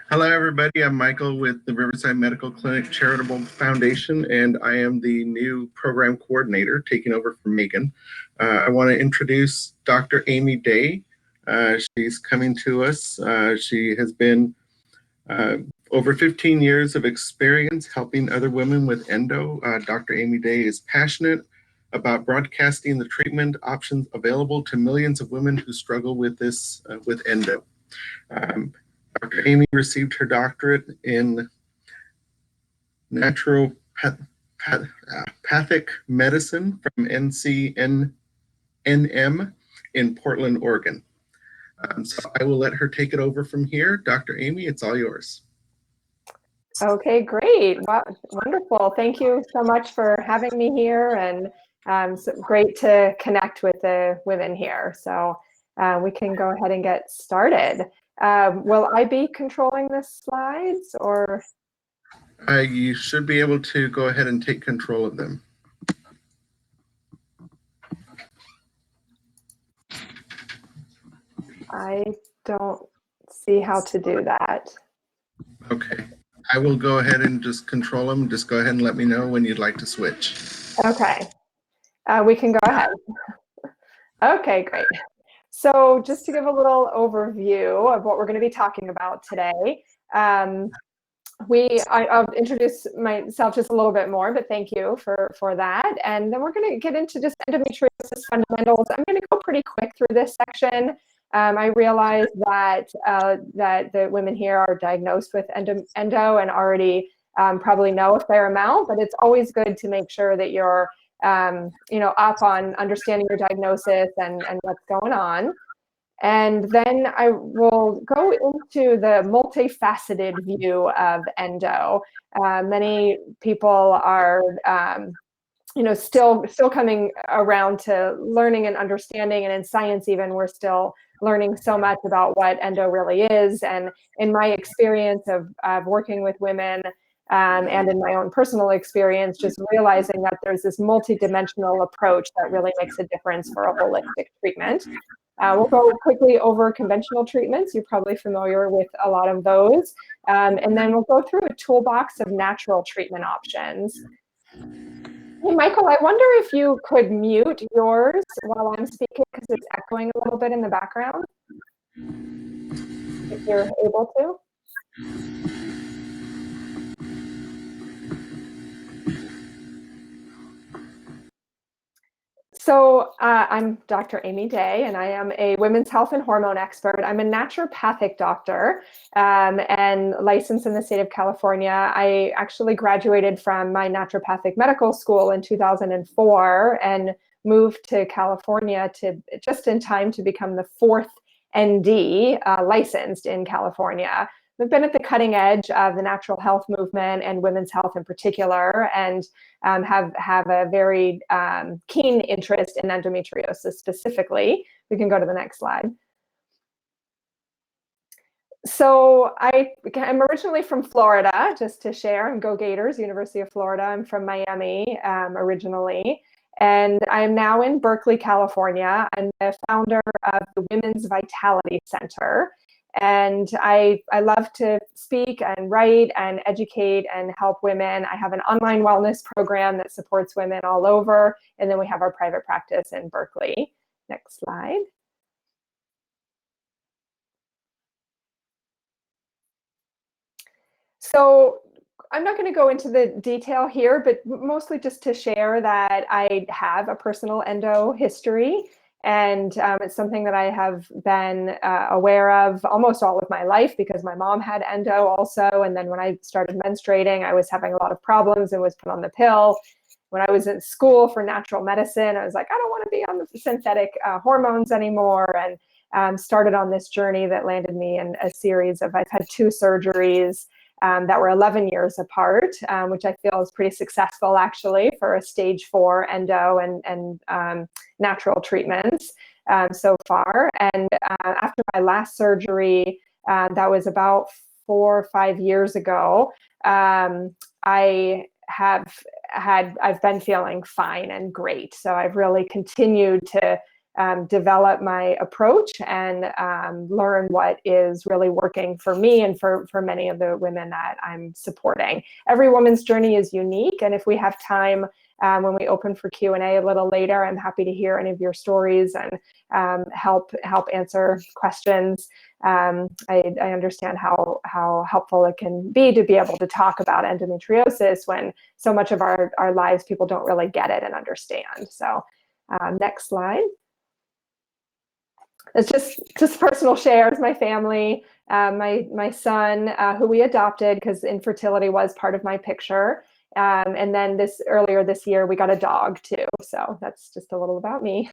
Hello, everybody. I'm Michael with the Riverside Medical Clinic Charitable Foundation, and I am the new program coordinator taking over from Megan. I want to introduce Dr. Amy Day. She's coming to us. She has been over 15 years of experience helping other women with endo. Dr. Amy Day is passionate about broadcasting the treatment options available to millions of women who struggle with this, with endo. Dr. Amy received her doctorate in naturopathic medicine from NCNM in Portland, Oregon. So I will let her take it over from here. Dr. Amy, it's all yours. Okay, great. Wow, wonderful. Thank you so much for having me here, and so great to connect with the women here. So we can go ahead and get started. Will I be controlling the slides, or? You should be able to go ahead and take control of them. I don't see how to do that. Okay. I will go ahead and just control them. Just go ahead and let me know when you'd like to switch. Okay. We can go ahead. Okay, great. So just to give a little overview of what we're going to be talking about today, I'll introduce myself just a little bit more, but thank you for that. And then we're going to get into just endometriosis fundamentals. I'm going to go pretty quick through this section. I realize that that the women here are diagnosed with endo and already probably know a fair amount, but it's always good to make sure that you're up on understanding your diagnosis and what's going on. And then I will go into the multifaceted view of endo. Many people are, still coming around to learning and understanding, and in science even, we're still learning so much about what endo really is. And in my experience of working with women, and in my own personal experience, just realizing that there's this multidimensional approach that really makes a difference for a holistic treatment. We'll go quickly over conventional treatments. You're probably familiar with a lot of those. And then we'll go through a toolbox of natural treatment options. Hey, Michael, I wonder if you could mute yours while I'm speaking, because it's echoing a little bit in the background, if you're able to. So I'm Dr. Amy Day, and I am a women's health and hormone expert. I'm a naturopathic doctor and licensed in the state of California. I actually graduated from my naturopathic medical school in 2004 and moved to California just in time to become the fourth ND licensed in California. We've been at the cutting edge of the natural health movement and women's health in particular, and have a very keen interest in endometriosis specifically. We can go to the next slide. So I'm originally from Florida, just to share. I'm Go Gators, University of Florida. I'm from Miami originally. And I am now in Berkeley, California. I'm the founder of the Women's Vitality Center. And I love to speak and write and educate and help women. I have an online wellness program that supports women all over. And then we have our private practice in Berkeley. Next slide. So I'm not going to go into the detail here, but mostly just to share that I have a personal endo history. And it's something that I have been aware of almost all of my life, because my mom had endo also. And then when I started menstruating, I was having a lot of problems and was put on the pill. When I was in school for natural medicine, I was like, I don't want to be on the synthetic hormones anymore, and started on this journey that landed me in a series of, I've had 2 surgeries that were 11 years apart, which I feel is pretty successful actually for a stage 4 endo and natural treatments so far. And after my last surgery, that was about 4 or 5 years ago, I've been feeling fine and great. So I've really continued to develop my approach and learn what is really working for me and for many of the women that I'm supporting. Every woman's journey is unique, and if we have time when we open for Q&A a little later, I'm happy to hear any of your stories and help answer questions. I understand how helpful it can be to be able to talk about endometriosis when so much of our lives people don't really get it and understand. So next slide. It's just personal shares, my family, my son, who we adopted because infertility was part of my picture. And then earlier this year, we got a dog too. So that's just a little about me.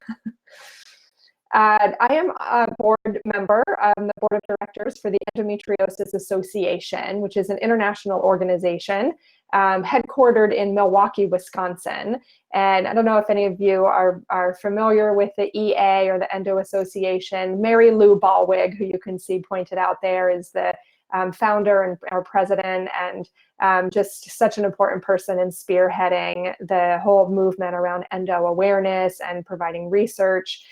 I am a board member of the board of directors for the Endometriosis Association, which is an international organization headquartered in Milwaukee, Wisconsin. And I don't know if any of you are familiar with the EA or the Endo Association. Mary Lou Ballwig, who you can see pointed out there, is the founder and our president, and just such an important person in spearheading the whole movement around endo awareness and providing research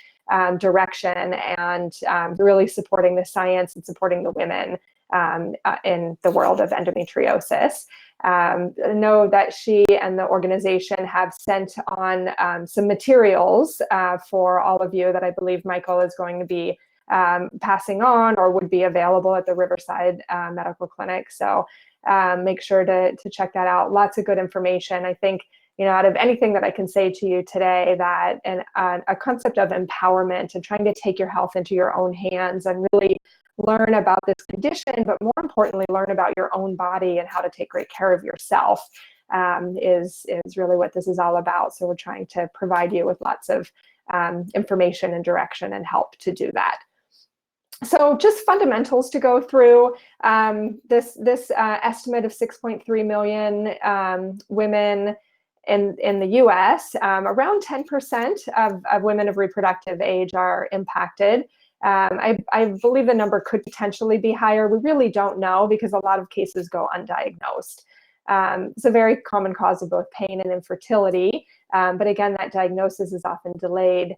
direction, and really supporting the science and supporting the women in the world of endometriosis. I know that she and the organization have sent on some materials for all of you that I believe Michael is going to be passing on or would be available at the Riverside Medical Clinic. So make sure to check that out. Lots of good information. I think, you know, out of anything that I can say to you today, that a concept of empowerment and trying to take your health into your own hands and really learn about this condition, but more importantly, learn about your own body and how to take great care of yourself is really what this is all about. So we're trying to provide you with lots of information and direction and help to do that. So just fundamentals to go through. This estimate of 6.3 million women in the US, around 10% of women of reproductive age are impacted. I believe the number could potentially be higher. We really don't know because a lot of cases go undiagnosed. It's a very common cause of both pain and infertility. But again, that diagnosis is often delayed.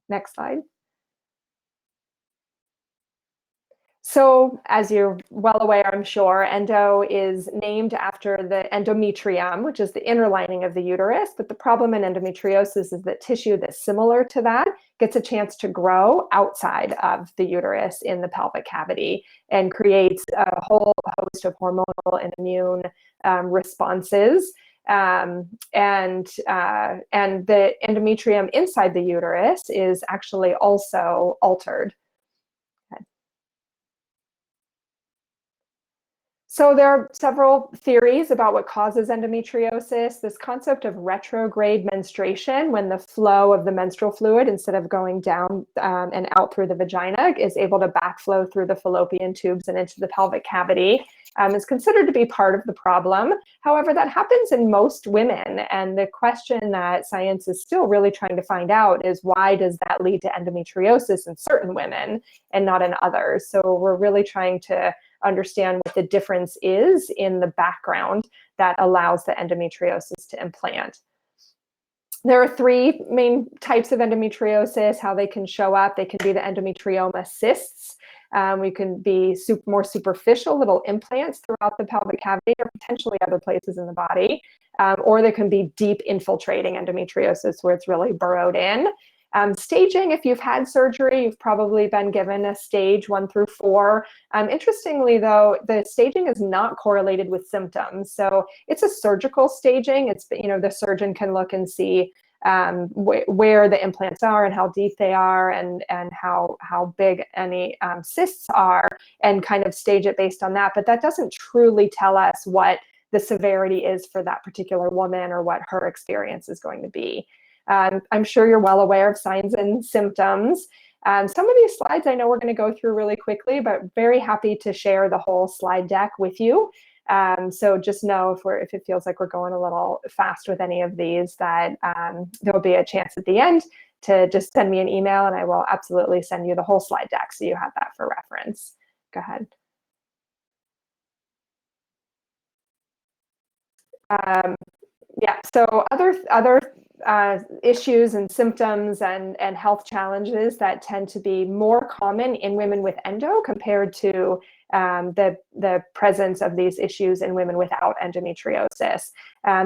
Next slide. So as you're well aware, I'm sure, endo is named after the endometrium, which is the inner lining of the uterus. But the problem in endometriosis is that tissue that's similar to that gets a chance to grow outside of the uterus in the pelvic cavity and creates a whole host of hormonal and immune responses. And the endometrium inside the uterus is actually also altered. So there are several theories about what causes endometriosis. This concept of retrograde menstruation, when the flow of the menstrual fluid, instead of going down and out through the vagina, is able to backflow through the fallopian tubes and into the pelvic cavity, is considered to be part of the problem. However, that happens in most women. And the question that science is still really trying to find out is, why does that lead to endometriosis in certain women and not in others? So we're really trying to understand what the difference is in the background that allows the endometriosis to implant. There are three main types of endometriosis, how they can show up. They can be the endometrioma cysts. We can be more superficial little implants throughout the pelvic cavity or potentially other places in the body. Or there can be deep infiltrating endometriosis where it's really burrowed in. Staging, if you've had surgery, you've probably been given a stage 1 through 4. Interestingly, though, the staging is not correlated with symptoms. So it's a surgical staging. It's, you know, the surgeon can look and see where the implants are and how deep they are and how big any cysts are and kind of stage it based on that. But that doesn't truly tell us what the severity is for that particular woman or what her experience is going to be. I'm sure you're well aware of signs and symptoms. Some of these slides I know we're going to go through really quickly, but very happy to share the whole slide deck with you. So just know if it feels like we're going a little fast with any of these, that there'll be a chance at the end to just send me an email and I will absolutely send you the whole slide deck so you have that for reference. Go ahead. Yeah, so other issues and symptoms and health challenges that tend to be more common in women with endo compared to the presence of these issues in women without endometriosis.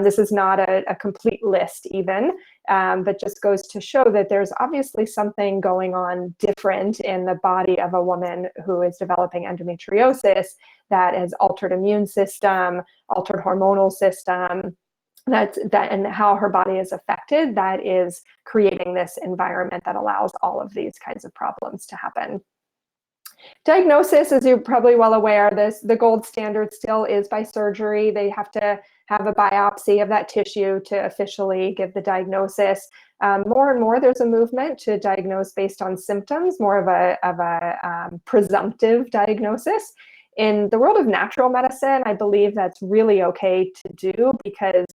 This is not a complete list even, but just goes to show that there's obviously something going on different in the body of a woman who is developing endometriosis that has altered immune system, altered hormonal system, and how her body is affected, that is creating this environment that allows all of these kinds of problems to happen. Diagnosis, as you're probably well aware, the gold standard still is by surgery. They have to have a biopsy of that tissue to officially give the diagnosis. More and more, there's a movement to diagnose based on symptoms, more of a presumptive diagnosis. In the world of natural medicine, I believe that's really okay to do, because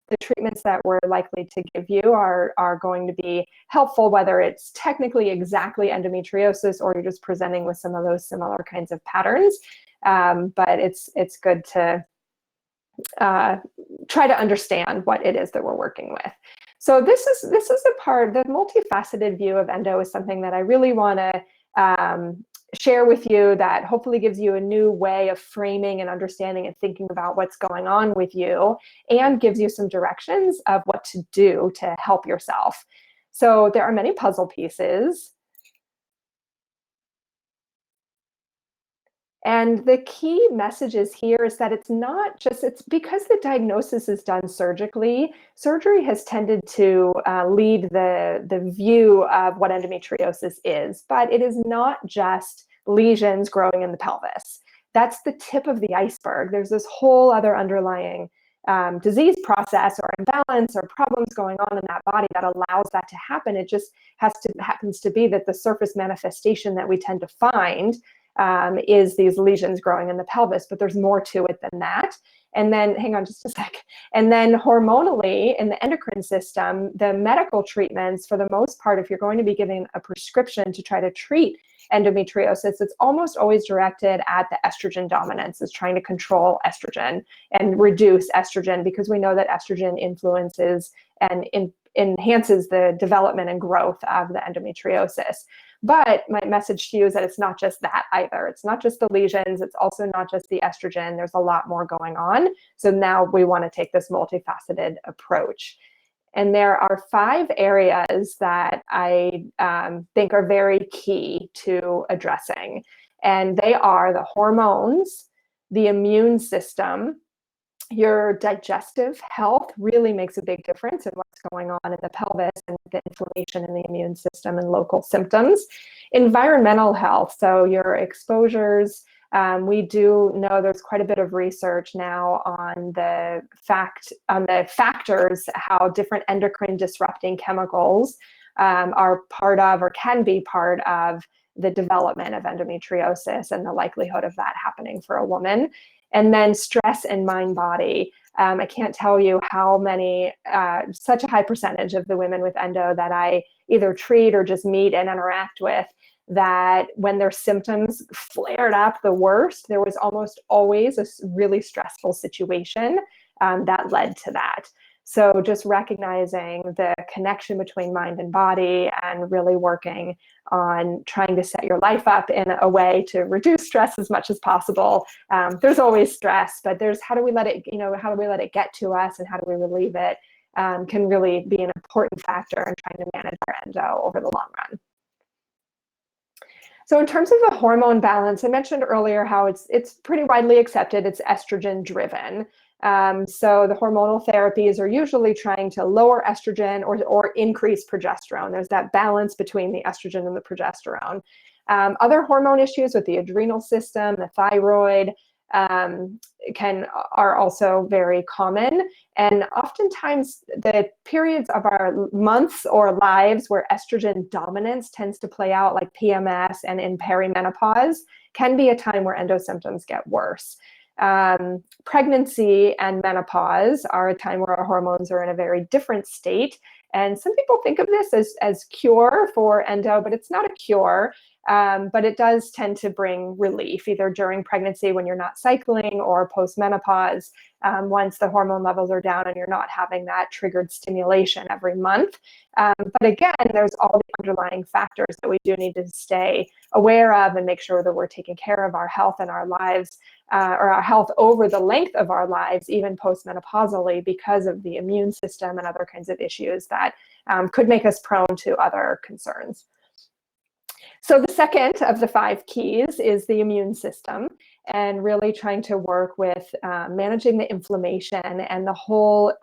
the treatments that we're likely to give you are going to be helpful, whether it's technically exactly endometriosis or you're just presenting with some of those similar kinds of patterns. But it's good to try to understand what it is that we're working with. So this is the part, the multifaceted view of endo is something that I really want to share with you, that hopefully gives you a new way of framing and understanding and thinking about what's going on with you, and gives you some directions of what to do to help yourself. So there are many puzzle pieces. And the key messages here is that it's not just, it's because the diagnosis is done surgically. Surgery has tended to lead the view of what endometriosis is, but it is not just lesions growing in the pelvis. That's the tip of the iceberg. There's this whole other underlying disease process or imbalance or problems going on in that body that allows that to happen. It just happens to be that the surface manifestation that we tend to find is these lesions growing in the pelvis, but there's more to it than that. And then, hang on just a sec. And then hormonally in the endocrine system, the medical treatments, for the most part, if you're going to be giving a prescription to try to treat endometriosis, it's almost always directed at the estrogen dominance, is trying to control estrogen and reduce estrogen, because we know that estrogen influences and enhances the development and growth of the endometriosis. But my message to you is that it's not just that either. It's not just the lesions. It's also not just the estrogen. There's a lot more going on. So now we want to take this multifaceted approach. And there are 5 areas that I think are very key to addressing. And they are the hormones, the immune system. Your digestive health really makes a big difference in what's going on in the pelvis and the inflammation in the immune system and local symptoms. Environmental health, so your exposures. We do know there's quite a bit of research now on the factors, how different endocrine disrupting chemicals are part of or can be part of the development of endometriosis and the likelihood of that happening for a woman. And then stress and mind-body. I can't tell you how many, such a high percentage of the women with endo that I either treat or just meet and interact with, that when their symptoms flared up the worst, there was almost always a really stressful situation that led to that. So just recognizing the connection between mind and body and really working on trying to set your life up in a way to reduce stress as much as possible. There's always stress, but there's how do we let it, how do we let it get to us and how do we relieve it, can really be an important factor in trying to manage our endo over the long run. So in terms of the hormone balance, I mentioned earlier how it's pretty widely accepted. It's estrogen driven. So the hormonal therapies are usually trying to lower estrogen or increase progesterone. There's that balance between the estrogen and the progesterone. Other hormone issues with the adrenal system, the thyroid, are also very common. And oftentimes the periods of our months or lives where estrogen dominance tends to play out, like PMS and in perimenopause, can be a time where endo symptoms get worse. Pregnancy and menopause are a time where our hormones are in a very different state. And some people think of this as cure for endo, but it's not a cure. But it does tend to bring relief, either during pregnancy when you're not cycling or post-menopause, once the hormone levels are down and you're not having that triggered stimulation every month. But again, there's all the underlying factors that we do need to stay aware of and make sure that we're taking care of our health and our lives, or our health over the length of our lives, even post-menopausally, because of the immune system and other kinds of issues that could make us prone to other concerns. So the second of the 5 keys is the immune system, and really trying to work with managing the inflammation and the whole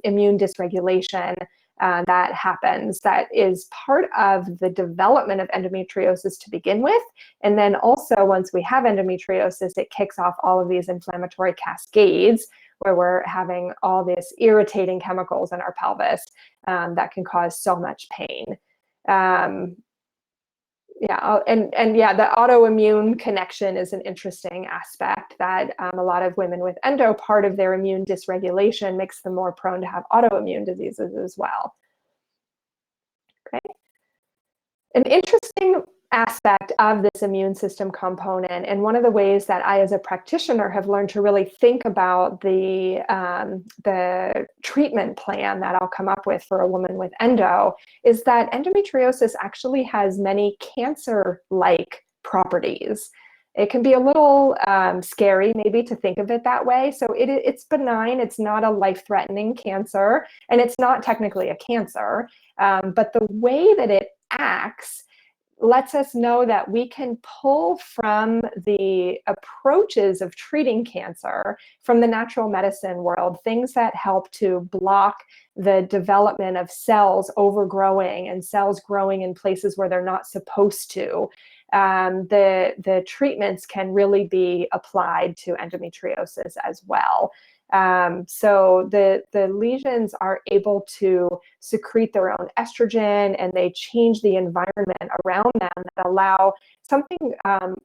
immune dysregulation that happens, that is part of the development of endometriosis to begin with. And then also, once we have endometriosis, it kicks off all of these inflammatory cascades where we're having all these irritating chemicals in our pelvis that can cause so much pain. Yeah, and yeah, the autoimmune connection is an interesting aspect, that a lot of women with endo, part of their immune dysregulation makes them more prone to have autoimmune diseases as well. Okay. An interesting aspect of this immune system component, and one of the ways that I as a practitioner have learned to really think about the treatment plan that I'll come up with for a woman with endo, is that endometriosis actually has many cancer-like properties. It can be a little scary maybe to think of it that way. So it's benign, it's not a life-threatening cancer, and it's not technically a cancer, but the way that it acts lets us know that we can pull from the approaches of treating cancer from the natural medicine world, things that help to block the development of cells overgrowing and cells growing in places where they're not supposed to. The treatments can really be applied to endometriosis as well. So the lesions are able to secrete their own estrogen, and they change the environment around them that allow something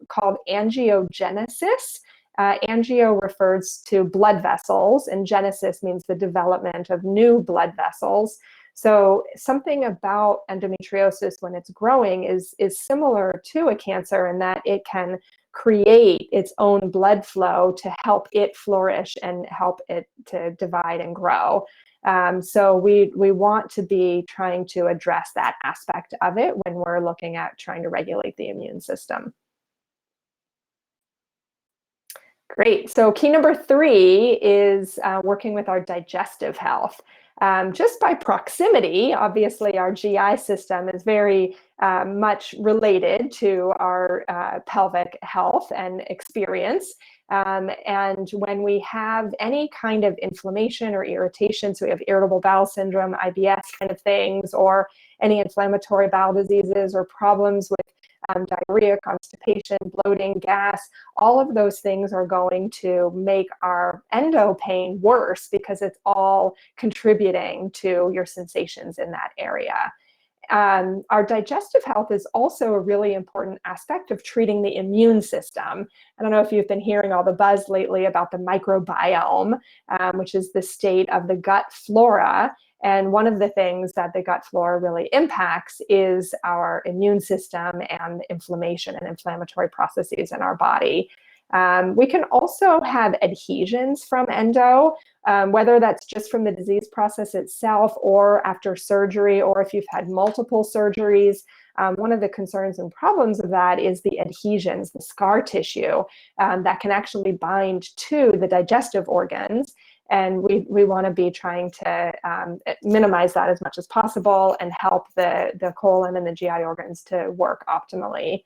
called angiogenesis. Angio refers to blood vessels, and genesis means the development of new blood vessels. So something about endometriosis when it's growing is similar to a cancer in that it can create its own blood flow to help it flourish and help it to divide and grow. So we want to be trying to address that aspect of it when we're looking at trying to regulate the immune system. Great. So key number 3 is working with our digestive health. Just by proximity, obviously our GI system is very much related to our pelvic health and experience. And when we have any kind of inflammation or irritation, so we have irritable bowel syndrome, IBS kind of things, or any inflammatory bowel diseases or problems with diarrhea, constipation, bloating, gas, all of those things are going to make our endo pain worse because it's all contributing to your sensations in that area. Our digestive health is also a really important aspect of treating the immune system. I don't know if you've been hearing all the buzz lately about the microbiome, which is the state of the gut flora. And one of the things that the gut flora really impacts is our immune system and inflammation and inflammatory processes in our body. We can also have adhesions from endo, whether that's just from the disease process itself or after surgery, or if you've had multiple surgeries. One of the concerns and problems of that is the adhesions, the scar tissue that can actually bind to the digestive organs. And we want to be trying to minimize that as much as possible and help the colon and the GI organs to work optimally.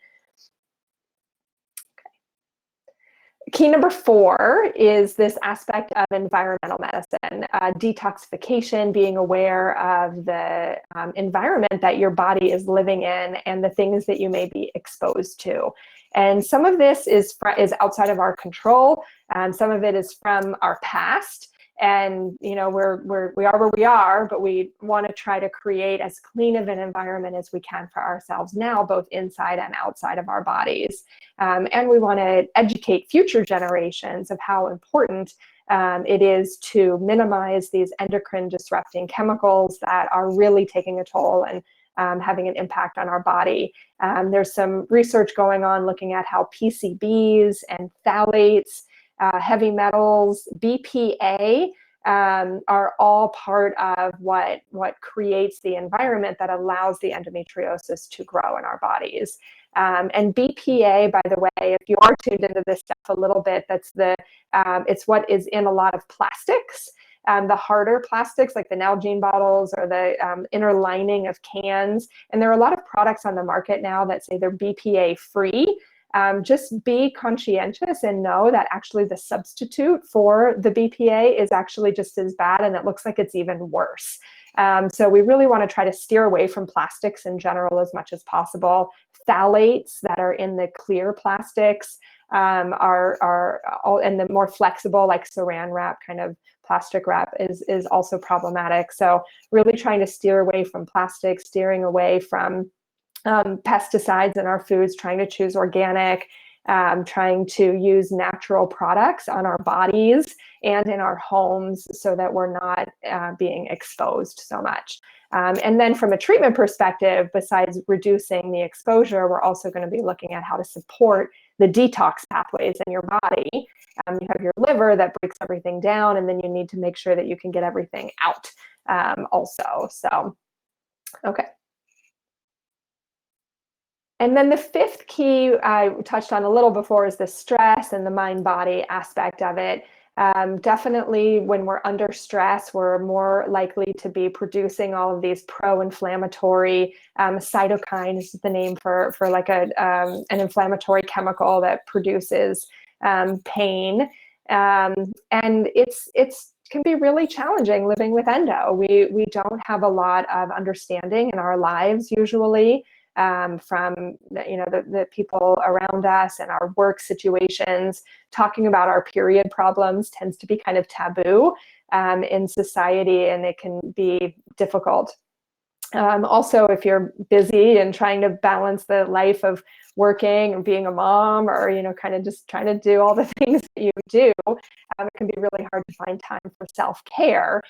Key number 4 is this aspect of environmental medicine, detoxification, being aware of the environment that your body is living in and the things that you may be exposed to. And some of this is outside of our control, and some of it is from our past. And we are where we are, but we want to try to create as clean of an environment as we can for ourselves now, both inside and outside of our bodies. And we want to educate future generations of how important it is to minimize these endocrine disrupting chemicals that are really taking a toll and having an impact on our body. There's some research going on looking at how PCBs and phthalates, heavy metals, BPA, are all part of what creates the environment that allows the endometriosis to grow in our bodies. And BPA, by the way, if you are tuned into this stuff a little bit, it's what is in a lot of plastics. The harder plastics like the Nalgene bottles or the inner lining of cans. And there are a lot of products on the market now that say they're BPA free. Just be conscientious and know that actually the substitute for the BPA is actually just as bad, and it looks like it's even worse. So we really want to try to steer away from plastics in general as much as possible. Phthalates that are in the clear plastics are all, and the more flexible, like saran wrap kind of plastic wrap is also problematic. So really trying to steer away from plastics, steering away from pesticides in our foods, trying to choose organic, trying to use natural products on our bodies and in our homes so that we're not being exposed so much. And then from a treatment perspective, besides reducing the exposure, we're also going to be looking at how to support the detox pathways in your body. You have your liver that breaks everything down, and then you need to make sure that you can get everything out also. So, okay. And then the fifth key I touched on a little before is the stress and the mind-body aspect of it. Definitely when we're under stress, we're more likely to be producing all of these pro-inflammatory cytokines, is the name for like an inflammatory chemical that produces pain. And it's can be really challenging living with endo. We don't have a lot of understanding in our lives usually. From the people around us and our work situations. Talking about our period problems tends to be kind of taboo in society, and it can be difficult. Also, if you're busy and trying to balance the life of working and being a mom, or kind of just trying to do all the things that you do, it can be really hard to find time for self-care,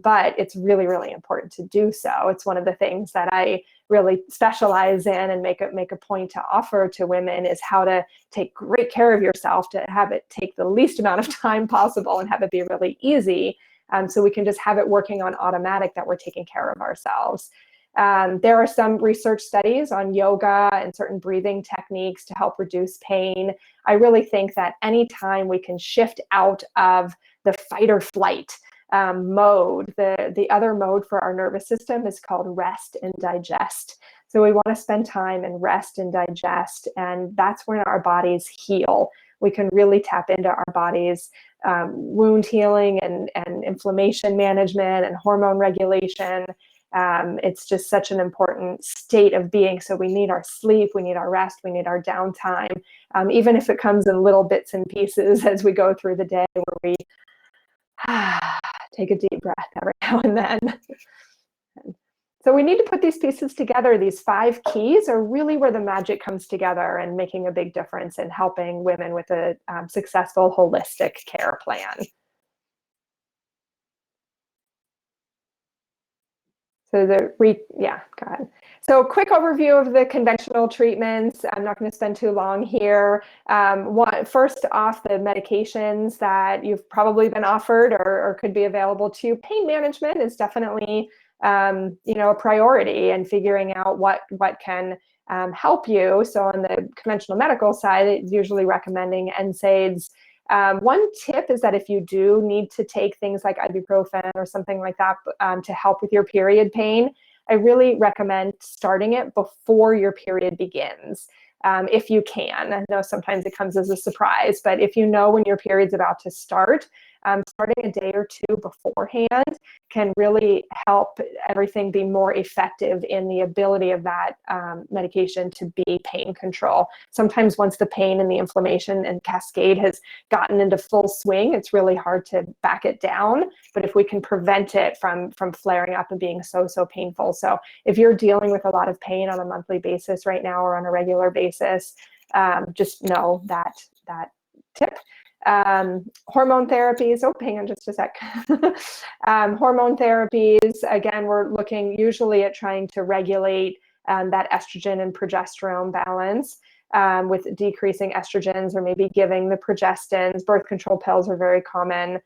but it's really, really important to do so. It's one of the things that I really specialize in and make a point to offer to women is how to take great care of yourself, to have it take the least amount of time possible and have it be really easy. So we can just have it working on automatic that we're taking care of ourselves. There are some research studies on yoga and certain breathing techniques to help reduce pain. I really think that anytime we can shift out of the fight or flight mode, the other mode for our nervous system is called rest and digest. So we want to spend time and rest and digest, and that's when our bodies heal. We can really tap into our body's wound healing and inflammation management and hormone regulation. It's just such an important state of being. So we need our sleep, we need our rest, we need our downtime, even if it comes in little bits and pieces as we go through the day, where we take a deep breath every now and then. So we need to put these pieces together. These 5 keys are really where the magic comes together and making a big difference in helping women with a successful holistic care plan. So go ahead. So quick overview of the conventional treatments. I'm not going to spend too long here. First off, the medications that you've probably been offered or could be available to you. Pain management is definitely a priority, and figuring out what can help you. So on the conventional medical side, it's usually recommending NSAIDs. One tip is that if you do need to take things like ibuprofen or something like that to help with your period pain, I really recommend starting it before your period begins, if you can. I know sometimes it comes as a surprise, but if you know when your period's about to start, starting a day or two beforehand can really help everything be more effective in the ability of that medication to be pain control. Sometimes once the pain and the inflammation and cascade has gotten into full swing, it's really hard to back it down. But if we can prevent it from flaring up and being so painful. So if you're dealing with a lot of pain on a monthly basis right now or on a regular basis, just know that tip. Hormone therapies, oh, hang on just a sec. Hormone therapies, again, we're looking usually at trying to regulate that estrogen and progesterone balance with decreasing estrogens or maybe giving the progestins. Birth control pills are very common.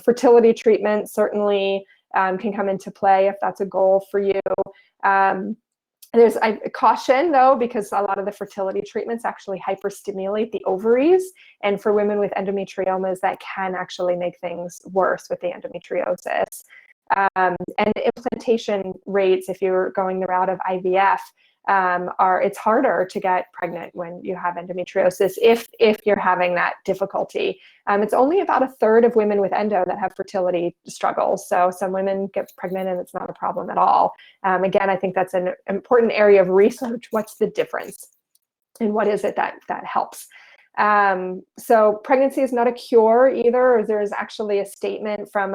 Fertility treatment certainly can come into play if that's a goal for you. There's caution though, because a lot of the fertility treatments actually hyperstimulate the ovaries. And for women with endometriomas, that can actually make things worse with the endometriosis. And implantation rates, if you're going the route of IVF, it's harder to get pregnant when you have endometriosis if you're having that difficulty. It's only about a third of women with endo that have fertility struggles. So some women get pregnant and it's not a problem at all. Again, I think that's an important area of research. What's the difference? And what is it that helps? So pregnancy is not a cure either. There's actually a statement from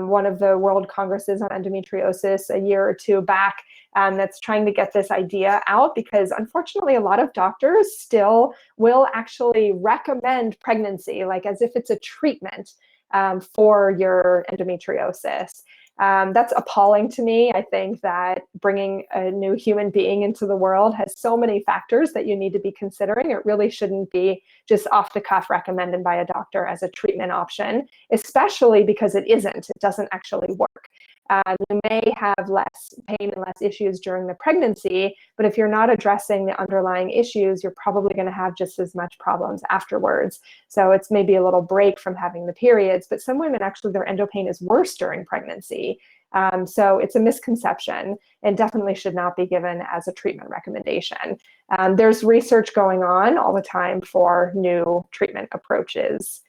one of the World Congresses on Endometriosis a year or two back that's trying to get this idea out, because unfortunately a lot of doctors still will actually recommend pregnancy, like as if it's a treatment for your endometriosis. That's appalling to me. I think that bringing a new human being into the world has so many factors that you need to be considering. It really shouldn't be just off the cuff recommended by a doctor as a treatment option, especially because it isn't. It doesn't actually work. You may have less pain and less issues during the pregnancy, but if you're not addressing the underlying issues, you're probably going to have just as much problems afterwards. So it's maybe a little break from having the periods, but some women actually, their endo pain is worse during pregnancy. So it's a misconception and definitely should not be given as a treatment recommendation. There's research going on all the time for new treatment approaches.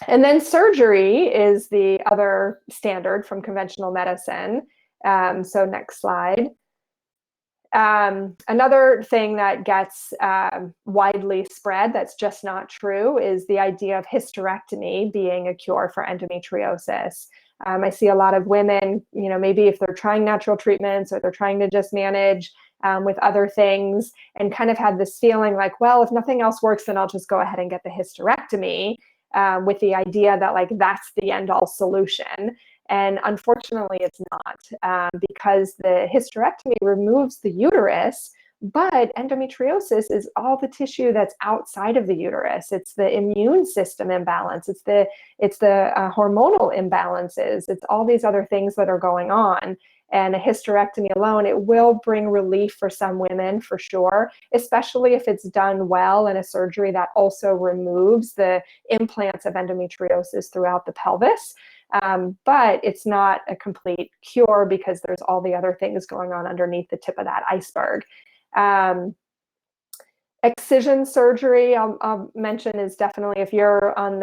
And then surgery is the other standard from conventional medicine. So next slide. Another thing that gets widely spread that's just not true is the idea of hysterectomy being a cure for endometriosis. I see a lot of women, maybe if they're trying natural treatments or they're trying to just manage with other things and kind of had this feeling like, well, if nothing else works, then I'll just go ahead and get the hysterectomy. With the idea that like that's the end-all solution. And unfortunately, it's not, because the hysterectomy removes the uterus, but endometriosis is all the tissue that's outside of the uterus. It's the immune system imbalance. It's the hormonal imbalances. It's all these other things that are going on. And a hysterectomy alone, it will bring relief for some women for sure, especially if it's done well in a surgery that also removes the implants of endometriosis throughout the pelvis. But it's not a complete cure because there's all the other things going on underneath the tip of that iceberg. Excision surgery, I'll mention, is definitely, if you're on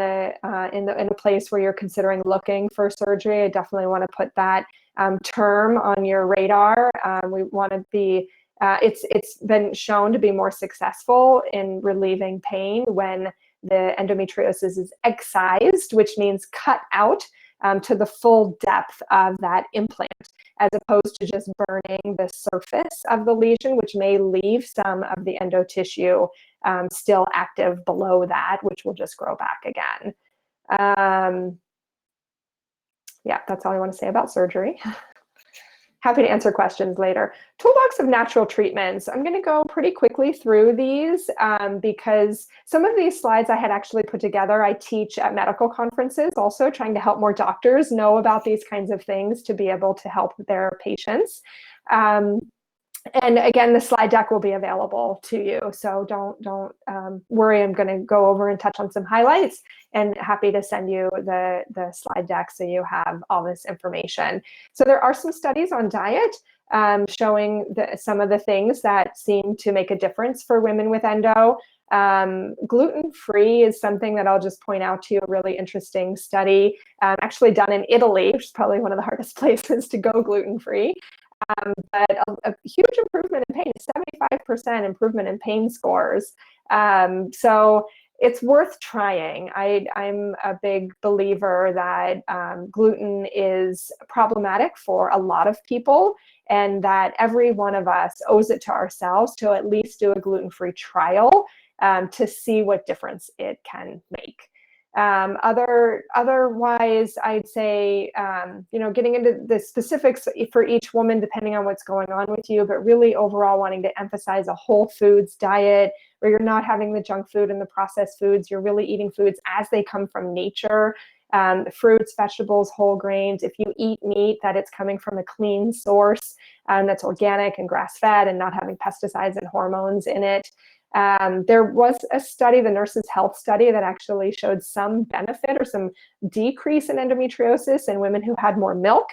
in a place where you're considering looking for surgery, I definitely want to put that term on your radar. We want to be, it's been shown to be more successful in relieving pain when the endometriosis is excised, which means cut out to the full depth of that implant, as opposed to just burning the surface of the lesion, which may leave some of the endo tissue still active below that, which will just grow back again. Yeah, that's all I want to say about surgery. Happy to answer questions later. Toolbox of natural treatments. I'm going to go pretty quickly through these because some of these slides I had actually put together. I teach at medical conferences, also trying to help more doctors know about these kinds of things to be able to help their patients. And again, the slide deck will be available to you. So don't worry, I'm going to go over and touch on some highlights, and happy to send you the slide deck so you have all this information. So there are some studies on diet showing some of the things that seem to make a difference for women with endo. Gluten-free is something that I'll just point out to you, a really interesting study actually done in Italy, which is probably one of the hardest places to go gluten-free. But a huge improvement in pain, 75% improvement in pain scores. So it's worth trying. I'm a big believer that gluten is problematic for a lot of people, and that every one of us owes it to ourselves to at least do a gluten-free trial to see what difference it can make. Otherwise, I'd say, getting into the specifics for each woman, depending on what's going on with you, but really overall wanting to emphasize a whole foods diet where you're not having the junk food and the processed foods. You're really eating foods as they come from nature, fruits, vegetables, whole grains. If you eat meat, that it's coming from a clean source that's organic and grass-fed and not having pesticides and hormones in it. There was a study, the Nurses Health Study, that actually showed some benefit or some decrease in endometriosis in women who had more milk,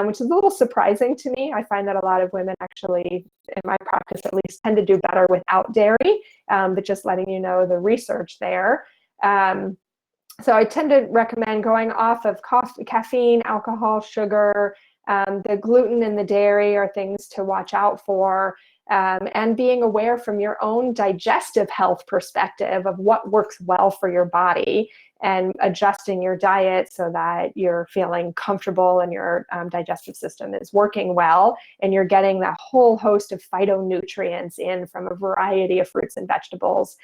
which is a little surprising to me. I find that a lot of women actually, in my practice at least, tend to do better without dairy, but just letting you know the research there. So I tend to recommend going off of caffeine, alcohol, sugar. The gluten and the dairy are things to watch out for. And being aware from your own digestive health perspective of what works well for your body, and adjusting your diet so that you're feeling comfortable and your digestive system is working well, and you're getting that whole host of phytonutrients in from a variety of fruits and vegetables,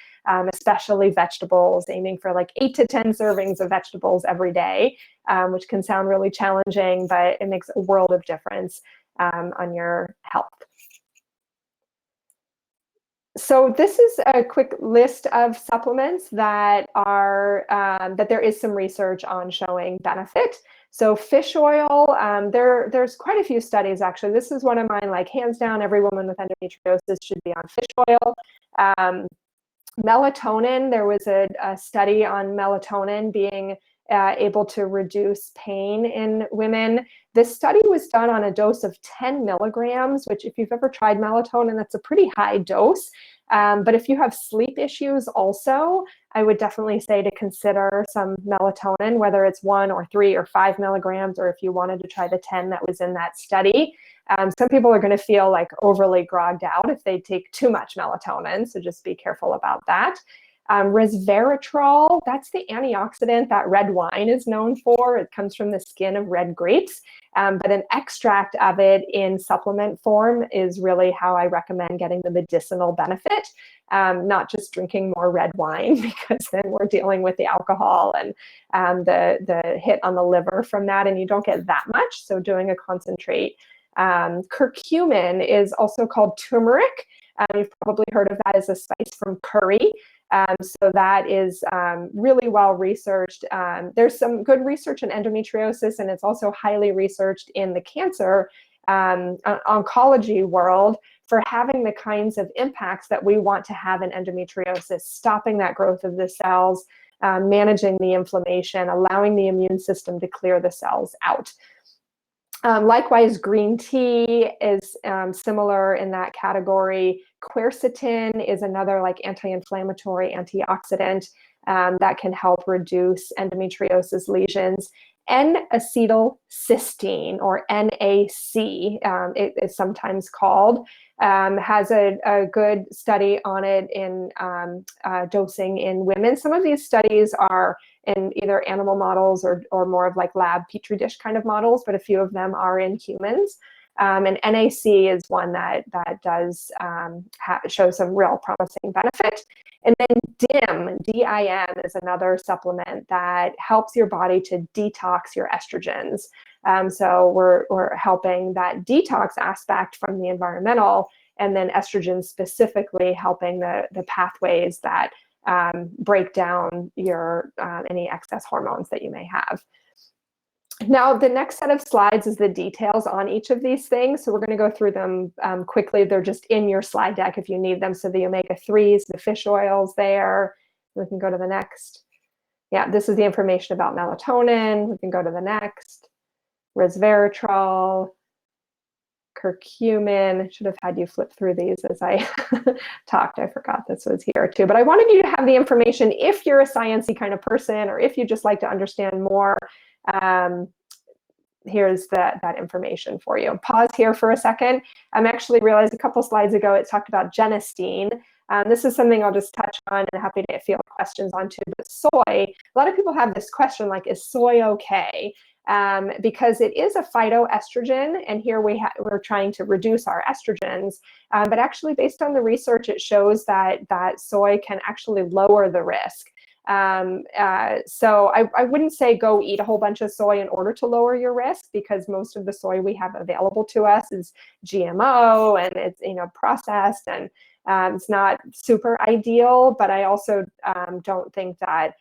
especially vegetables, aiming for like 8 to 10 servings of vegetables every day, which can sound really challenging, but it makes a world of difference on your health. So this is a quick list of supplements that are that there is some research on showing benefit. So fish oil, there's quite a few studies actually. This is one of mine, like hands down, every woman with endometriosis should be on fish oil. Melatonin, there was a study on melatonin being able to reduce pain in women. This study was done on a dose of 10 milligrams, which if you've ever tried melatonin, that's a pretty high dose. But if you have sleep issues also, I would definitely say to consider some melatonin, whether it's 1 or 3 or 5 milligrams, or if you wanted to try the 10 that was in that study. Some people are going to feel like overly grogged out if they take too much melatonin, so just be careful about that. Resveratrol, that's the antioxidant that red wine is known for. It comes from the skin of red grapes, but an extract of it in supplement form is really how I recommend getting the medicinal benefit, not just drinking more red wine, because then we're dealing with the alcohol and the hit on the liver from that, and you don't get that much, so doing a concentrate. Curcumin is also called turmeric. You've probably heard of that as a spice from curry. So that is really well researched. There's some good research in endometriosis, and it's also highly researched in the cancer oncology world for having the kinds of impacts that we want to have in endometriosis, stopping that growth of the cells, managing the inflammation, allowing the immune system to clear the cells out. Likewise, green tea is similar in that category. Quercetin is another like anti-inflammatory antioxidant that can help reduce endometriosis lesions. N-acetylcysteine, or NAC, it is sometimes called, has a good study on it in dosing in women. Some of these studies are in either animal models or more of like lab petri dish kind of models, but a few of them are in humans. And NAC is one that does show some real promising benefit. And then DIM, D-I-M, is another supplement that helps your body to detox your estrogens. So we're helping that detox aspect from the environmental, and then estrogen specifically helping the pathways that break down your any excess hormones that you may have. Now, the next set of slides is the details on each of these things. So we're going to go through them quickly. They're just in your slide deck if you need them. So the omega-3s, the fish oils there. We can go to the next. Yeah, this is the information about melatonin. We can go to the next. Resveratrol, curcumin. I should have had you flip through these as I talked. I forgot this was here too. But I wanted you to have the information if you're a sciencey kind of person, or if you just like to understand more here's that information for you. Pause here for a second. I'm actually realized a couple slides ago it talked about genistein. This is something I'll just touch on and happy to field questions on too. But soy, a lot of people have this question like, is soy okay? Because it is a phytoestrogen, and here we're trying to reduce our estrogens. But actually, based on the research, it shows that soy can actually lower the risk. So I wouldn't say go eat a whole bunch of soy in order to lower your risk, because most of the soy we have available to us is GMO and it's processed, and it's not super ideal. But I also don't think that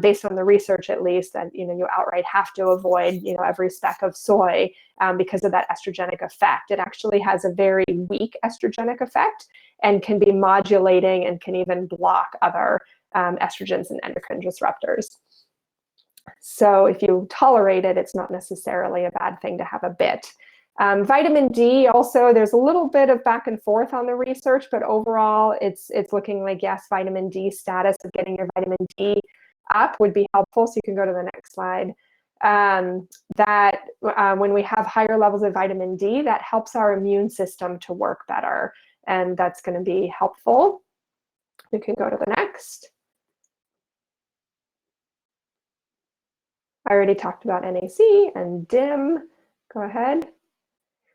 based on the research at least, that you outright have to avoid every speck of soy because of that estrogenic effect. It actually has a very weak estrogenic effect and can be modulating and can even block other estrogens and endocrine disruptors. So if you tolerate it, it's not necessarily a bad thing to have a bit. Vitamin D also, there's a little bit of back and forth on the research, but overall it's looking like, yes, vitamin D status of getting your vitamin D up would be helpful. So you can go to the next slide. When we have higher levels of vitamin D, that helps our immune system to work better, and that's going to be helpful. You can go to the next. I already talked about NAC and DIM. Go ahead.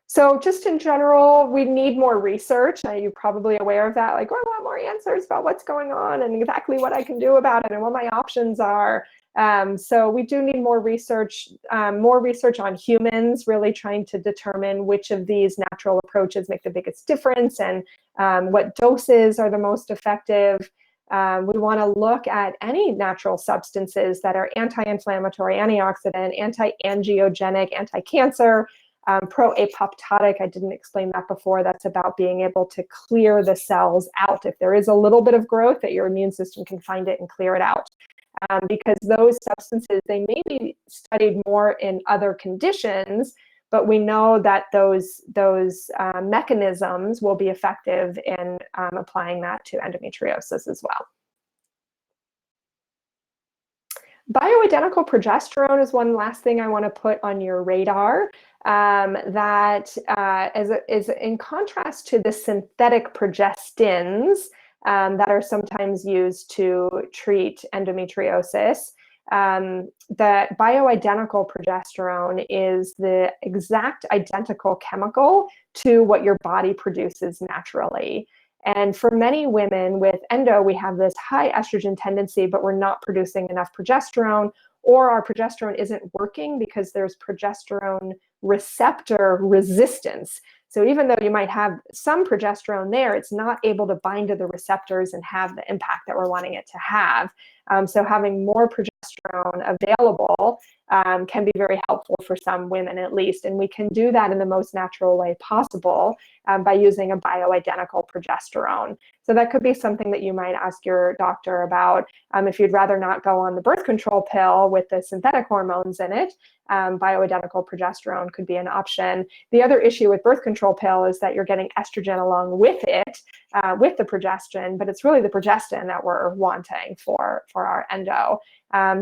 So just in general, we need more research. You're probably aware of that. Like, oh, I want more answers about what's going on and exactly what I can do about it and what my options are. So we do need more research on humans, really trying to determine which of these natural approaches make the biggest difference and what doses are the most effective. We want to look at any natural substances that are anti-inflammatory, antioxidant, anti-angiogenic, anti-cancer, pro-apoptotic. I didn't explain that before. That's about being able to clear the cells out. If there is a little bit of growth, that your immune system can find it and clear it out. Because those substances, they may be studied more in other conditions, but we know that those mechanisms will be effective in applying that to endometriosis as well. Bioidentical progesterone is one last thing I want to put on your radar. That is in contrast to the synthetic progestins that are sometimes used to treat endometriosis. The bioidentical progesterone is the exact identical chemical to what your body produces naturally. And for many women with endo, we have this high estrogen tendency, but we're not producing enough progesterone, or our progesterone isn't working because there's progesterone receptor resistance. So even though you might have some progesterone there, it's not able to bind to the receptors and have the impact that we're wanting it to have. So having more progesterone available can be very helpful for some women at least. And we can do that in the most natural way possible by using a bioidentical progesterone. So that could be something that you might ask your doctor about. If you'd rather not go on the birth control pill with the synthetic hormones in it, bioidentical progesterone could be an option. The other issue with birth control pill is that you're getting estrogen along with it, with the progestin, but it's really the progestin that we're wanting for our endo.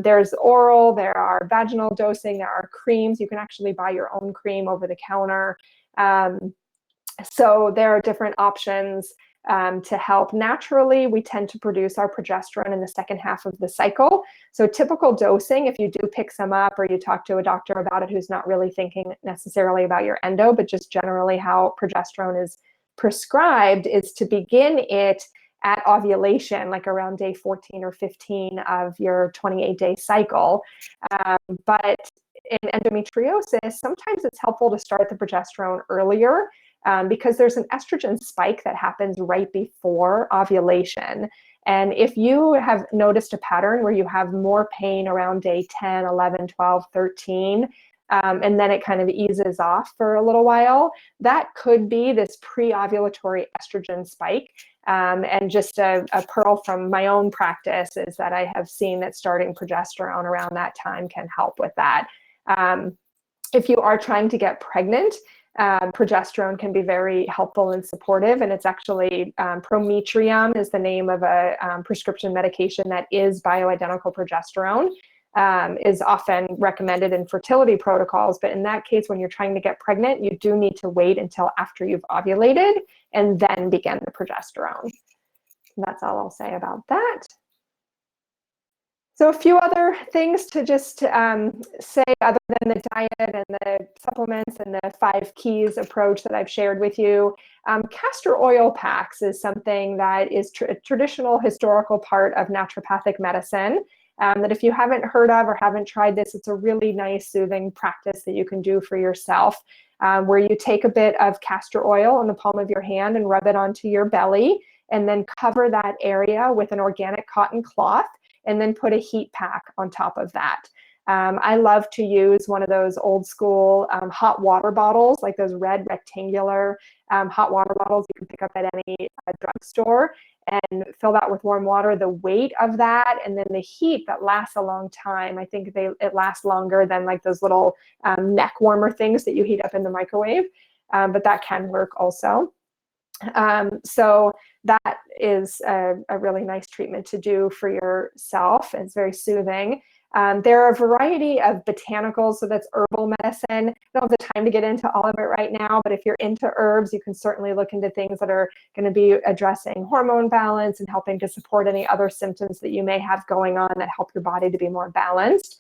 There's oral, there are vaginal dosing, there are creams. You can actually buy your own cream over the counter. So there are different options to help. Naturally, we tend to produce our progesterone in the second half of the cycle. So typical dosing, if you do pick some up or you talk to a doctor about it who's not really thinking necessarily about your endo, but just generally how progesterone is prescribed, is to begin it at ovulation, like around day 14 or 15 of your 28-day cycle. But in endometriosis, sometimes it's helpful to start the progesterone earlier because there's an estrogen spike that happens right before ovulation. And if you have noticed a pattern where you have more pain around day 10, 11, 12, 13, and then it kind of eases off for a little while, that could be this pre-ovulatory estrogen spike. And just a pearl from my own practice is that I have seen that starting progesterone around that time can help with that. If you are trying to get pregnant, progesterone can be very helpful and supportive, and it's actually Prometrium is the name of a prescription medication that is bioidentical progesterone. is often recommended in fertility protocols. But in that case, when you're trying to get pregnant, you do need to wait until after you've ovulated and then begin the progesterone. And that's all I'll say about that. So a few other things to just say, other than the diet and the supplements and the 5 keys approach that I've shared with you. Castor oil packs is something that is a traditional historical part of naturopathic medicine. That if you haven't heard of or haven't tried this, it's a really nice soothing practice that you can do for yourself, where you take a bit of castor oil in the palm of your hand and rub it onto your belly, and then cover that area with an organic cotton cloth, and then put a heat pack on top of that. I love to use one of those old school hot water bottles, like those red rectangular hot water bottles you can pick up at any drugstore, and fill that with warm water. The weight of that and then the heat that lasts a long time. I think it lasts longer than like those little neck warmer things that you heat up in the microwave, but that can work also. So that is a really nice treatment to do for yourself. It's very soothing. There are a variety of botanicals, so that's herbal medicine. I don't have the time to get into all of it right now, but if you're into herbs, you can certainly look into things that are going to be addressing hormone balance and helping to support any other symptoms that you may have going on that help your body to be more balanced.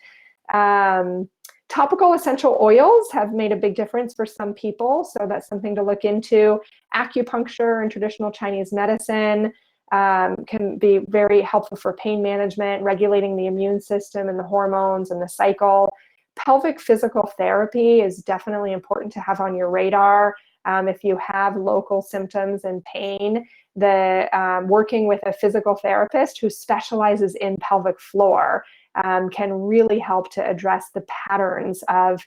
Topical essential oils have made a big difference for some people, so that's something to look into. Acupuncture and traditional Chinese medicine can be very helpful for pain management, regulating the immune system and the hormones and the cycle. Pelvic physical therapy is definitely important to have on your radar. If you have local symptoms and pain, working with a physical therapist who specializes in pelvic floor can really help to address the patterns of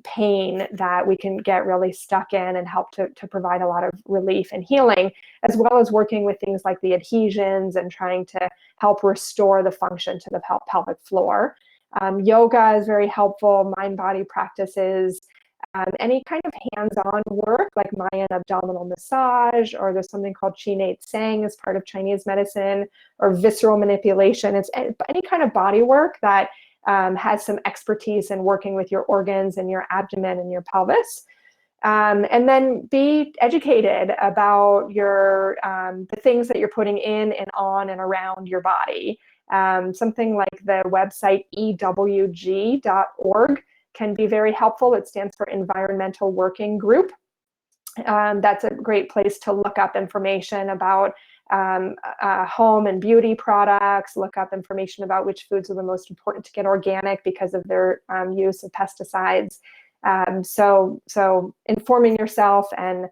pain that we can get really stuck in, and help to provide a lot of relief and healing, as well as working with things like the adhesions and trying to help restore the function to the pelvic floor. Yoga is very helpful, mind-body practices, any kind of hands-on work like Mayan abdominal massage, or there's something called Qinate Sang as part of Chinese medicine, or visceral manipulation. It's any kind of body work that has some expertise in working with your organs and your abdomen and your pelvis. And then be educated about the things that you're putting in and on and around your body. Something like the website ewg.org can be very helpful. It stands for Environmental Working Group. That's a great place to look up information about home and beauty products, look up information about which foods are the most important to get organic because of their use of pesticides. So informing yourself, and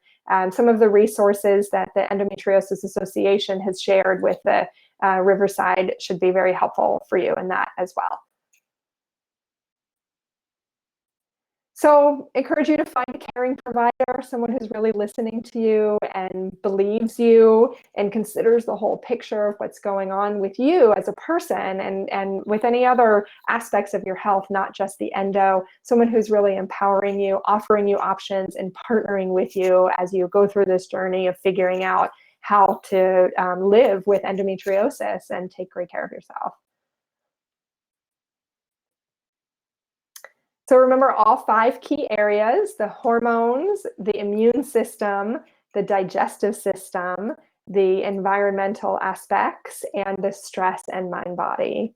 some of the resources that the Endometriosis Association has shared with the Riverside should be very helpful for you in that as well. So encourage you to find a caring provider, someone who's really listening to you and believes you and considers the whole picture of what's going on with you as a person, and with any other aspects of your health, not just the endo. Someone who's really empowering you, offering you options, and partnering with you as you go through this journey of figuring out how to live with endometriosis and take great care of yourself. So remember all 5 key areas: the hormones, the immune system, the digestive system, the environmental aspects, and the stress and mind body.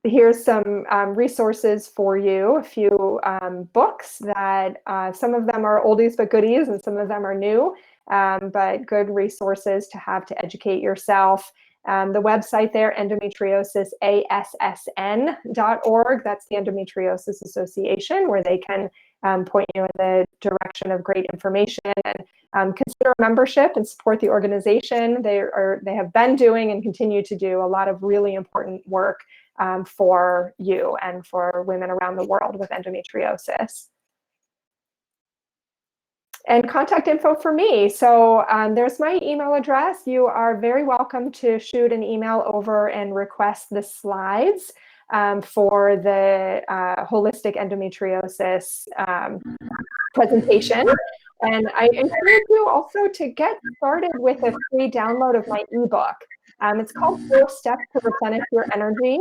Here's some resources for you, a few books that some of them are oldies but goodies, and some of them are new, but good resources to have to educate yourself. The website there, endometriosis.assn.org, that's the Endometriosis Association, where they can point you in the direction of great information, and consider membership and support the organization. They have been doing and continue to do a lot of really important work for you and for women around the world with endometriosis. And contact info for me. So there's my email address. You are very welcome to shoot an email over and request the slides for the holistic endometriosis presentation. And I encourage you also to get started with a free download of my ebook. It's called 4 Steps to Replenish Your Energy.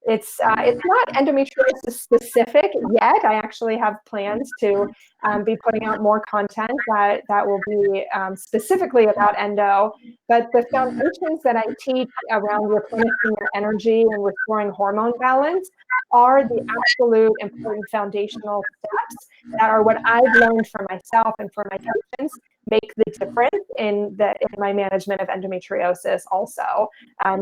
It's not endometriosis specific yet. I actually have plans to be putting out more content that will be specifically about endo. But the foundations that I teach around replenishing your energy and restoring hormone balance are the absolute important foundational steps that are what I've learned for myself and for my patients make the difference in my management of endometriosis also.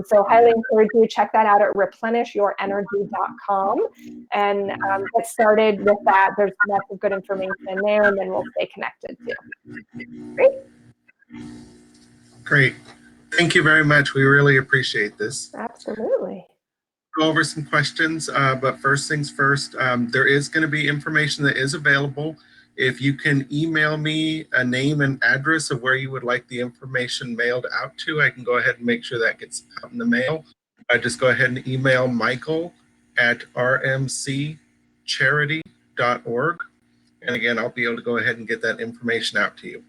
So highly encourage you to check that out at replenishyourenergy.com and get started with that. There's lots of good information there, and then we'll stay connected too. Great. Great. Thank you very much. We really appreciate this. Absolutely. Go over some questions, but first things first, there is going to be information that is available. If you can email me a name and address of where you would like the information mailed out to, I can go ahead and make sure that gets out in the mail. Just go ahead and email michael@rmccharity.org. And again, I'll be able to go ahead and get that information out to you.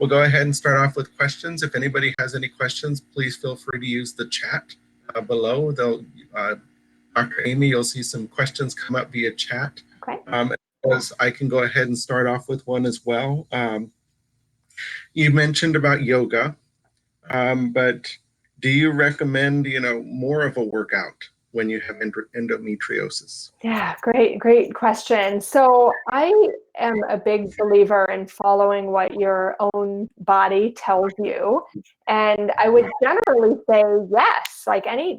We'll go ahead and start off with questions. If anybody has any questions, please feel free to use the chat below. Dr. Amy, you'll see some questions come up via chat. Okay. As I can go ahead and start off with one as well. You mentioned about yoga, but do you recommend, more of a workout when you have endometriosis? Yeah, great question. So I am a big believer in following what your own body tells you. And I would generally say yes, like any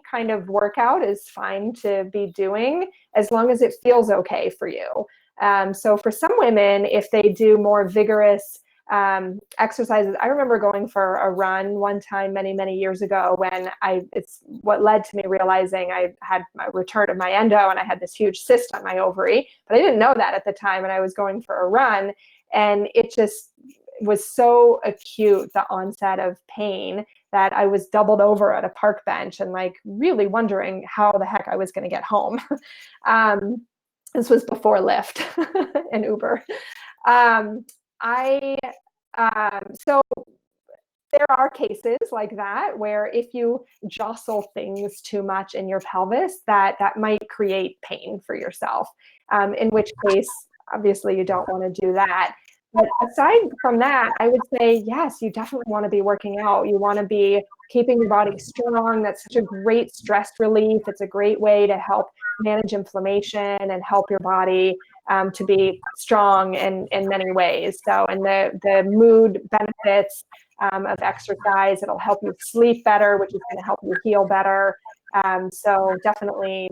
kind of workout is fine to be doing as long as it feels okay for you. So for some women, if they do more vigorous exercises. I remember going for a run one time many years ago when it's what led to me realizing I had my return of my endo and I had this huge cyst on my ovary, but I didn't know that at the time. And I was going for a run and it just was so acute, the onset of pain, that I was doubled over at a park bench and like really wondering how the heck I was going to get home. This was before Lyft and Uber. So there are cases like that where if you jostle things too much in your pelvis, that might create pain for yourself, in which case, obviously, you don't want to do that. But aside from that, I would say, yes, you definitely want to be working out. You want to be keeping your body strong. That's such a great stress relief. It's a great way to help manage inflammation and help your body to be strong in many ways. So, and the mood benefits of exercise, it'll help you sleep better, which is going to help you heal better. So definitely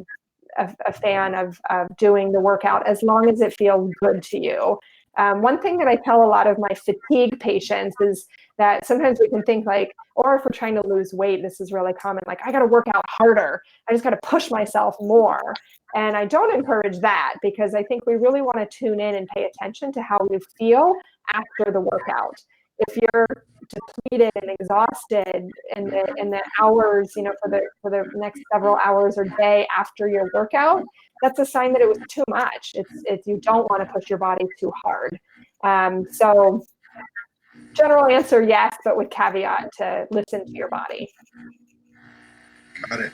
a fan of doing the workout as long as it feels good to you. One thing that I tell a lot of my fatigue patients is that sometimes we can think like, or if we're trying to lose weight, this is really common, like I got to work out harder. I just got to push myself more. And I don't encourage that because I think we really want to tune in and pay attention to how you feel after the workout. If you're depleted and exhausted in the hours, for the next several hours or day after your workout, that's a sign that it was too much. It's you don't want to push your body too hard. So general answer, yes, but with caveat to listen to your body. Got it.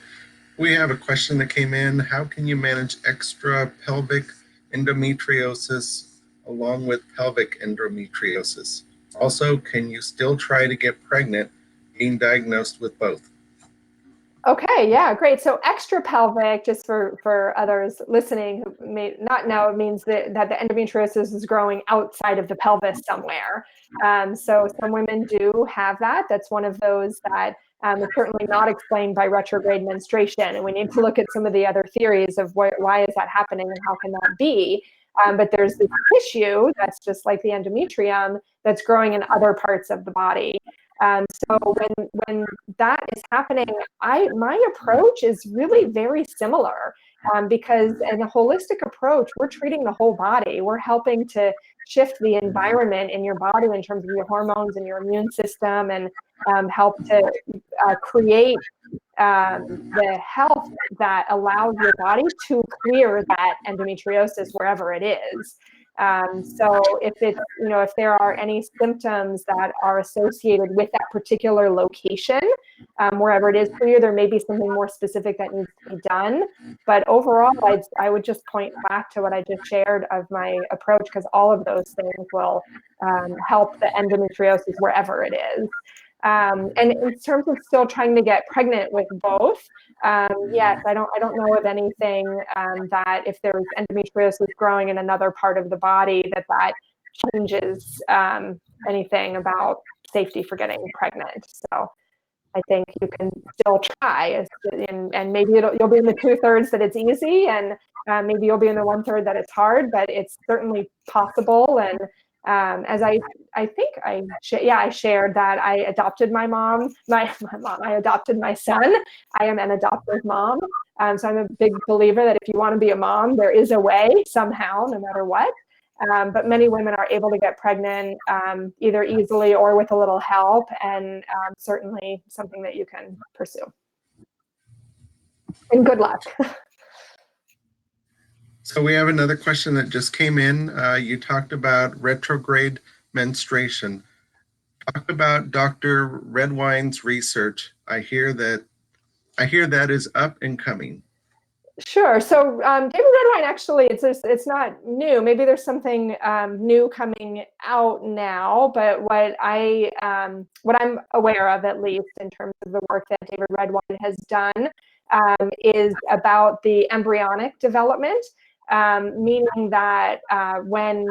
We have a question that came in. How can you manage extra pelvic endometriosis along with pelvic endometriosis? Also, can you still try to get pregnant being diagnosed with both? Okay, yeah, great. So extra pelvic, just for others listening who may not know, it means that the endometriosis is growing outside of the pelvis somewhere. So some women do have that. That's one of those that is certainly not explained by retrograde menstruation. And we need to look at some of the other theories of why is that happening and how can that be. But there's this tissue that's just like the endometrium that's growing in other parts of the body. So when that is happening, my approach is really very similar because in a holistic approach, we're treating the whole body. We're helping to shift the environment in your body in terms of your hormones and your immune system and help to create the health that allows your body to clear that endometriosis wherever it is. So if it's, if there are any symptoms that are associated with that particular location, wherever it is for you, there may be something more specific that needs to be done. But overall, I would just point back to what I just shared of my approach, because all of those things will help the endometriosis wherever it is. And in terms of still trying to get pregnant with both, yes, I don't know of anything that if there's endometriosis growing in another part of the body that changes anything about safety for getting pregnant. So I think you can still try, and maybe you'll be in the 2/3 that it's easy, and maybe you'll be in the 1/3 that it's hard, but it's certainly possible. And as I think I shared that I adopted my mom, I adopted my son. I am an adoptive mom. So I'm a big believer that if you want to be a mom, there is a way somehow, no matter what. But many women are able to get pregnant either easily or with a little help, and certainly something that you can pursue. And good luck. So we have another question that just came in. You talked about retrograde menstruation. Talk about Dr. Redwine's research. I hear that is up and coming. Sure. So David Redwine, actually, it's not new. Maybe there's something new coming out now. But what I'm aware of, at least in terms of the work that David Redwine has done, is about the embryonic development, meaning that when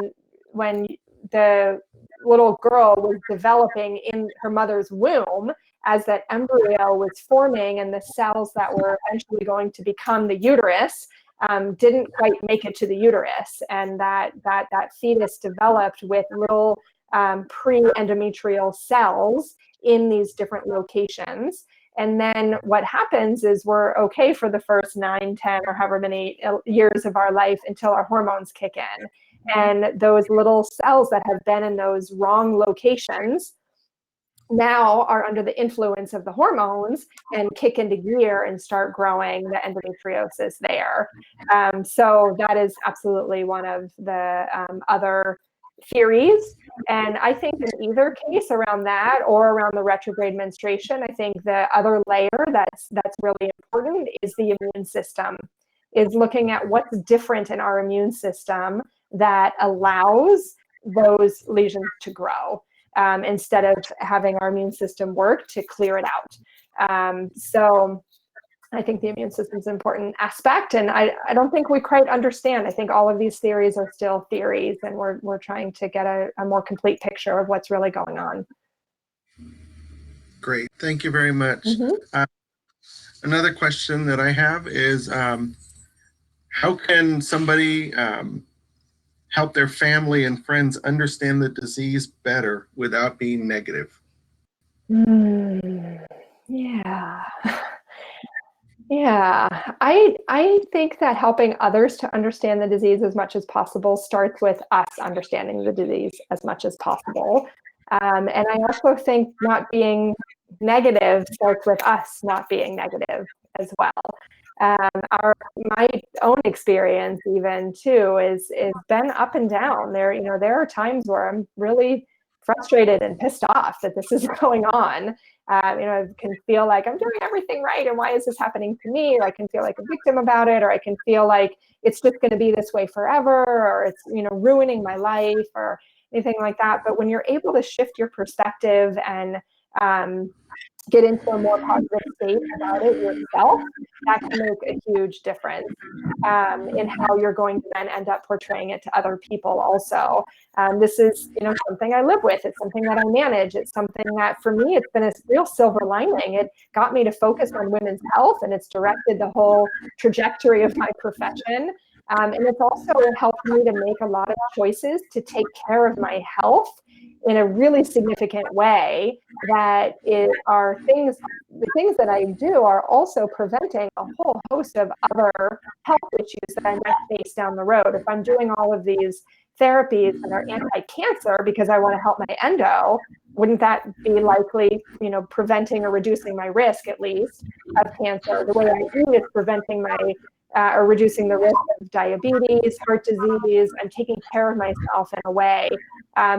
the little girl was developing in her mother's womb, as that embryo was forming and the cells that were eventually going to become the uterus didn't quite make it to the uterus, and that fetus developed with little pre-endometrial cells in these different locations. And then what happens is we're okay for the first 9, 10, or however many years of our life until our hormones kick in. And those little cells that have been in those wrong locations now are under the influence of the hormones and kick into gear and start growing the endometriosis there. So that is absolutely one of the other theories. And I think in either case, around that or around the retrograde menstruation, I think the other layer that's really important is the immune system, is looking at what's different in our immune system that allows those lesions to grow. Instead of having our immune system work to clear it out. So I think the immune system is an important aspect, and I don't think we quite understand. I think all of these theories are still theories, and we're trying to get a more complete picture of what's really going on. Great, thank you very much. Mm-hmm. Another question that I have is, how can somebody help their family and friends understand the disease better without being negative? Yeah. Yeah, I think that helping others to understand the disease as much as possible starts with us understanding the disease as much as possible. And I also think not being negative starts with us not being negative as well. My own experience even too is been up and down. There are times where I'm really frustrated and pissed off that this is going on. I can feel like I'm doing everything right, and why is this happening to me? Or I can feel like a victim about it, or I can feel like it's just going to be this way forever, or it's ruining my life, or anything like that. But when you're able to shift your perspective and get into a more positive state about it yourself, that can make a huge difference in how you're going to then end up portraying it to other people also. This is something I live with. It's something that I manage. It's something that for me, it's been a real silver lining. It got me to focus on women's health, and it's directed the whole trajectory of my profession. And it's also helped me to make a lot of choices to take care of my health in a really significant way. That are the things that I do are also preventing a whole host of other health issues that I might face down the road. If I'm doing all of these therapies that are anti-cancer because I want to help my endo, wouldn't that be likely, preventing or reducing my risk, at least, of cancer? The way I eat is preventing my or reducing the risk of diabetes, heart disease. I'm taking care of myself in a way.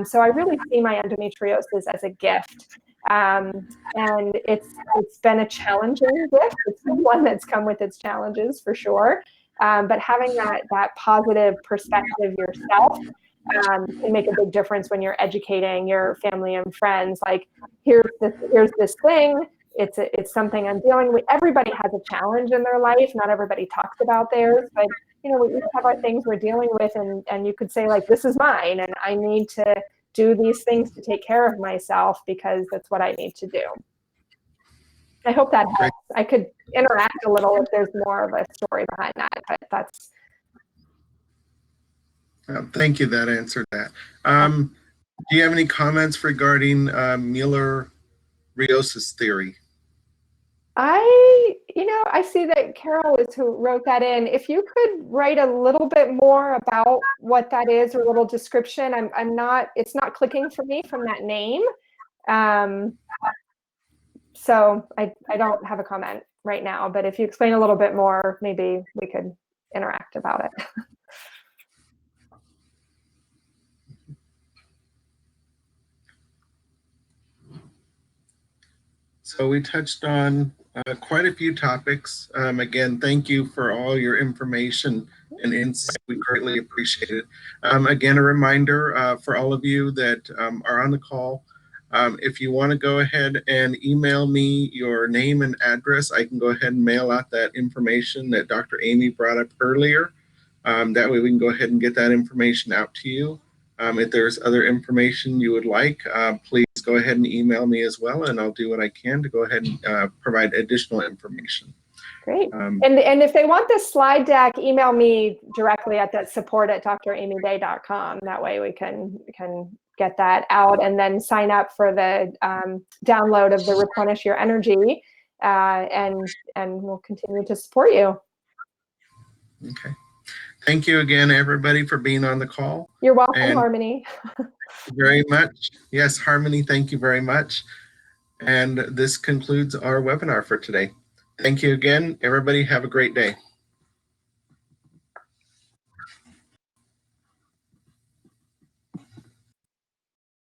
So I really see my endometriosis as a gift. And it's been a challenging gift. It's one that's come with its challenges for sure. But having that positive perspective yourself can make a big difference when you're educating your family and friends. Like, here's this thing. It's something I'm dealing with. Everybody has a challenge in their life. Not everybody talks about theirs, but we each have our things we're dealing with, and you could say, like, this is mine, and I need to do these things to take care of myself because that's what I need to do. I hope that helps. I could interact a little if there's more of a story behind that, but that's. Thank you. That answered that. Do you have any comments regarding Mueller-Rheosis theory? I see that Carol is who wrote that in. If you could write a little bit more about what that is, or a little description. It's not clicking for me from that name. So I don't have a comment right now, but if you explain a little bit more, maybe we could interact about it. So we touched on quite a few topics. Again, thank you for all your information and insight. We greatly appreciate it. Again, a reminder for all of you that are on the call, if you want to go ahead and email me your name and address, I can go ahead and mail out that information that Dr. Amy brought up earlier. That way we can go ahead and get that information out to you. If there's other information you would like, please go ahead and email me as well, and I'll do what I can to go ahead and provide additional information. Great. And if they want this slide deck, email me directly at that support@dramyday.com. That way we can get that out, and then sign up for the download of the Replenish Your Energy, and we'll continue to support you. Okay. Thank you again, everybody, for being on the call. You're welcome, Harmony. Very much. Yes, Harmony, thank you very much. And this concludes our webinar for today. Thank you again. Everybody have a great day.